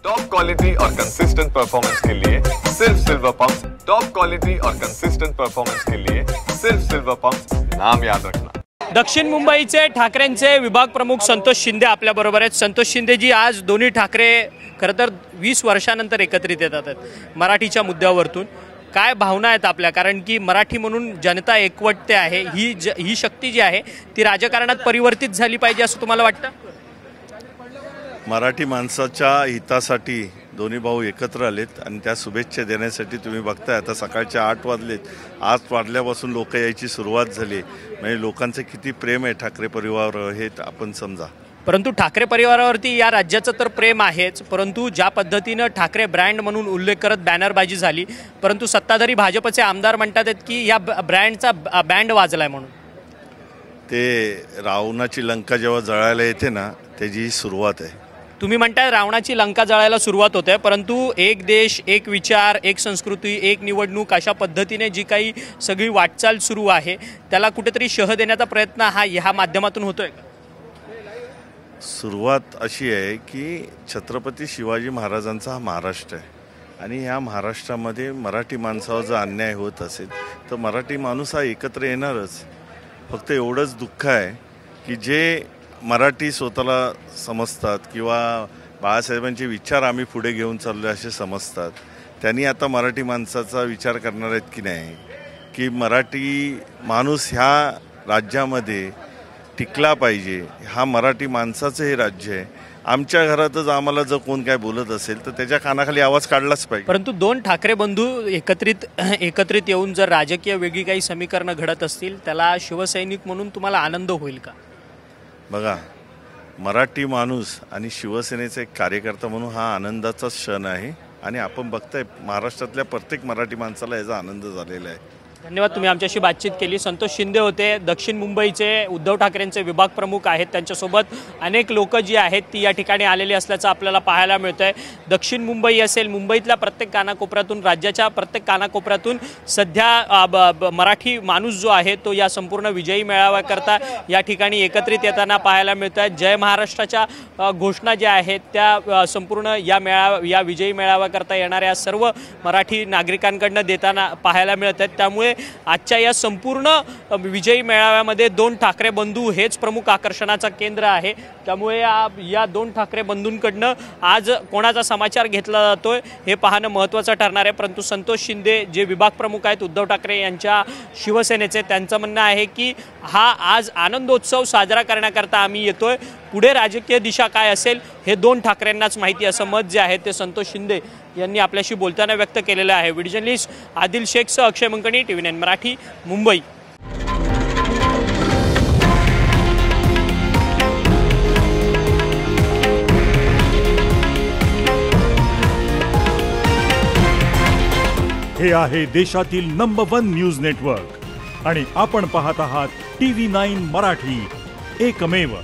Top quality और consistent performance के लिए सिर्फ सिल्वर पंप्स। टॉप क्वालिटी और कंसिस्टेंट परफॉर्मेंस के लिए सिर्फ सिल्वर पंप्स, नाम याद रखना। दक्षिण मुंबईचे ठाकरेंचे विभाग प्रमुख संतोष शिंदे आपल्या बरोबर आहेत। संतोष शिंदेजी, आज दोन्ही ठाकरे खरं तर 20 वर्षानंतर एकत्रित येतात मराठीच्या मुद्द्यावरतून। काय भावना आहेत आपल्या, कारण की मराठी म्हणून जनता एकवटते आहे, ही शक्ती जी आहे ती राजकारणात परिवर्तित झाली पाहिजे असं तुम्हाला वाटतं? मराठी माणसाच्या हितासाठी दोन्ही भाऊ एकत्र आलेत आणि त्या शुभेच्छा देण्यासाठी तुम्ही बघताय आता सकाळचे 8 वाजलेत। 8 वाजल्यापासून लोक यायची सुरुवात झाली, म्हणजे लोकांचं किती प्रेम आहे ठाकरे परिवारावर हे आपण समजा। परंतु ठाकरे परिवारावरती या राज्याचं तर प्रेम आहेच, परंतु ज्या पद्धतीनं ठाकरे ब्रँड म्हणून उल्लेख करत बॅनरबाजी झाली, परंतु सत्ताधारी भाजपचे आमदार म्हणतात की या ब्रँडचा बँड वाजलाय म्हणून। ते रावणाची लंका जेव्हा जळायला येते ना त्याची ही सुरुवात आहे। तुम्ही म्हणताय रावणाची लंका जळायला सुरुवात होते, परंतु एक देश, एक विचार, एक संस्कृती, एक निवडणूक अशा पद्धतीने जी काही सगळी वाटचाल सुरू आहे त्याला कुठेतरी शह देण्याचा प्रयत्न ह्या माध्यमातून होतोय का? सुरुवात अशी आहे की छत्रपती शिवाजी महाराजांचा हा महाराष्ट्र आहे आणि ह्या महाराष्ट्रामध्ये मराठी माणसावर जर अन्याय होत असेल तर मराठी माणूस हा एकत्र येणारच। फक्त एवढंच दुःख आहे की जे मराठी स्वतःला समजतात किंवा बाळासाहेबांचे विचार आम्ही पुढे घेऊन चाललो असे समजतात, त्यांनी आता मराठी माणसाचा विचार करणार आहेत की नाही की मराठी माणूस ह्या राज्यामध्ये टिकला पाहिजे। हा मराठी माणसाचं हे राज्य आहे। आमच्या घरातच आम्हाला जर कोण काय बोलत असेल तर त्याच्या कानाखाली आवाज काढलाच पाहिजे। परंतु दोन ठाकरे बंधू एकत्रित येऊन जर राजकीय वेगळी काही समीकरणं घडत असतील त्याला शिवसैनिक म्हणून तुम्हाला आनंद होईल का? बघा, मराठी माणूस आणि शिवसेनेचा एक कार्यकर्ता म्हणून हा आनंदाचा क्षण आहे आणि आपण बघताय महाराष्ट्रातल्या प्रत्येक मराठी माणसाला याचा आनंद झालेला आहे। धन्यवाद, तुम्ही आमच्याशी बातचीत केली। संतोष शिंदे होते, दक्षिण मुंबईचे उद्धव ठाकरेंचे विभाग प्रमुख आहेत। त्यांच्यासोबत अनेक लोक जी आहेत ती या ठिकाणी आलेली असल्याचं आपल्याला पाहायला मिळतंय। दक्षिण मुंबई असेल, मुंबईतल्या प्रत्येक कानाकोपऱ्यातून, राज्याच्या प्रत्येक कानाकोपऱ्यातून सध्या मराठी माणूस जो आहे तो या संपूर्ण विजयी मेळाव्याकरता या ठिकाणी एकत्रित येताना पाहायला मिळत आहेत। जय महाराष्ट्राच्या घोषणा ज्या आहेत त्या संपूर्ण या विजयी मेळाव्याकरता येणाऱ्या सर्व मराठी नागरिकांकडनं देताना पाहायला मिळत आहेत। त्यामुळे आजच्या या संपूर्ण विजयी मेळाव्यामध्ये दोन ठाकरे बंधू हेच प्रमुख आकर्षणाचं केंद्र आहे। त्यामुळे या दोन ठाकरे बंधूंकडनं आज कोणाचा समाचार घेतला जातोय हे पाहणं महत्त्वाचं ठरणार आहे। परंतु संतोष शिंदे जे विभाग प्रमुख आहेत उद्धव ठाकरे यांच्या शिवसेनेचे, त्यांचं म्हणणं आहे की हा आज आनंदोत्सव साजरा करण्याकरता आम्ही येतोय, पुढे राजकीय दिशा काय असेल हे दोन ठाकरेंनाच माहिती, असं मत जे आहे ते संतोष शिंदे यांनी आपल्याशी बोलताना व्यक्त केलेलं आहे। व्हिडिओ जर्नलिस्ट आदिल शेखसह अक्षय मंकणी, TV9 मराठी, मुंबई। हे आहे देशातील नंबर 1 न्यूज नेटवर्क आणि आपण पाहत आहात TV9 मराठी, एकमेव।